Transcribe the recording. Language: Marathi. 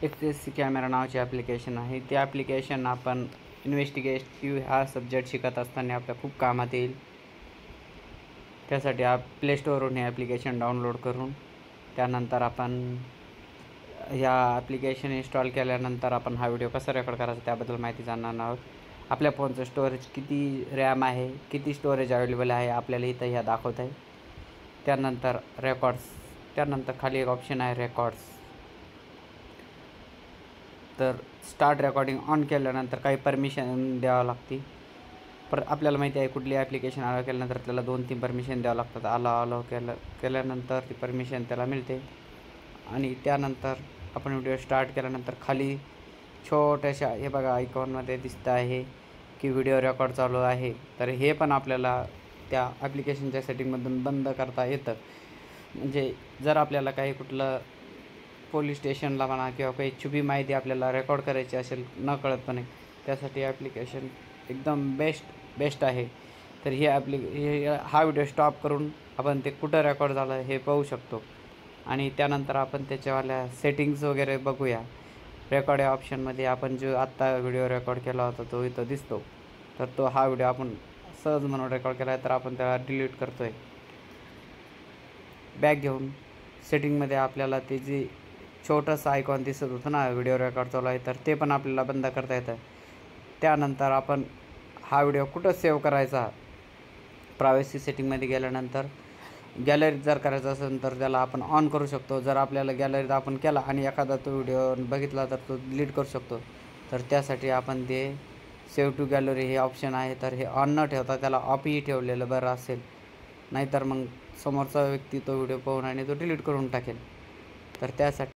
XSC कॅमेरा नावाचे ॲप्लिकेशन आहे. ते ॲप्लिकेशन आपण इन्व्हेस्टिगेटिव्ह हा सब्जेक्ट शिकत असताना आपल्या खूप कामात येईल. त्यासाठी प्ले स्टोअरवरून हे ॲप्लिकेशन डाउनलोड करून त्यानंतर आपण ह्या ॲप्लिकेशन इन्स्टॉल केल्यानंतर आपण हा व्हिडिओ कसा रेकॉर्ड करायचा त्याबद्दल माहिती जाणणार आहोत. आपल्या फोनचं स्टोरेज किती रॅम आहे, किती स्टोरेज अवेलेबल आहे आपल्याला इथं ह्या दाखवत आहे. त्यानंतर रेकॉर्ड्स, त्यानंतर खाली एक ऑप्शन आहे रेकॉर्ड्स. तर स्टार्ट रेकॉर्डिंग ऑन केल्यानंतर काही परमिशन द्यावं लागते. आपल्याला माहिती आहे कुठली ॲप्लिकेशन अलाव केल्यानंतर त्याला 2-3 परमिशन द्यावं लागतात. अलाव केल्यानंतर ती परमिशन त्याला मिळते. आणि त्यानंतर आपण व्हिडिओ स्टार्ट केल्यानंतर खाली छोट्याशा हे बघा आयकॉनमध्ये दिसतं आहे की व्हिडिओ रेकॉर्ड चालू आहे. तर हे पण आपल्याला त्या ॲप्लिकेशनच्या सेटिंगमधून बंद करता येतं. म्हणजे जर आपल्याला काही कुठलं पोलीस स्टेशनला म्हणा किंवा काही छुपी माहिती आपल्याला रेकॉर्ड करायची असेल नकळतपणे, त्यासाठी ॲप्लिकेशन एकदम बेस्ट आहे. तर हा व्हिडिओ स्टॉप करून आपण ते कुठं रेकॉर्ड झालं हे पाहू शकतो. आणि त्यानंतर आपण त्याच्यावाल्या सेटिंग्स वगैरे बघूया. रेकॉर्ड या ऑप्शनमध्ये आपण जो आत्ता व्हिडिओ रेकॉर्ड केला होता तो इथं दिसतो. तर हा व्हिडिओ आपण सहज म्हणून रेकॉर्ड केला आहे, तर आपण त्याला डिलीट करतो आहे. बॅक घेऊन सेटिंगमध्ये आपल्याला ते जे छोटंसं आयकॉन दिसत होतं ना व्हिडिओ रेकॉर्ड चालू आहे, तर ते पण आपल्याला बंद करता येतं. त्यानंतर आपण हा व्हिडिओ कुठं सेव्ह करायचा, प्रायव्हसी सेटिंगमध्ये गेल्यानंतर गॅलरीत जर करायचा असेल तर त्याला आपण ऑन करू शकतो. जर आपल्याला गॅलरीत आपण केला आणि एखादा तो व्हिडिओ बघितला तर तो डिलीट करू शकतो. तर त्यासाठी आपण ते सेव्ह टू गॅलरी हे ऑप्शन आहे, तर हे ऑन न ठेवता त्याला ऑफही ठेवलेलं बरं असेल. नाहीतर मग समोरचा व्यक्ती तो व्हिडिओ पाहून आणि तो डिलीट करून टाकेल. तर त्यासाठी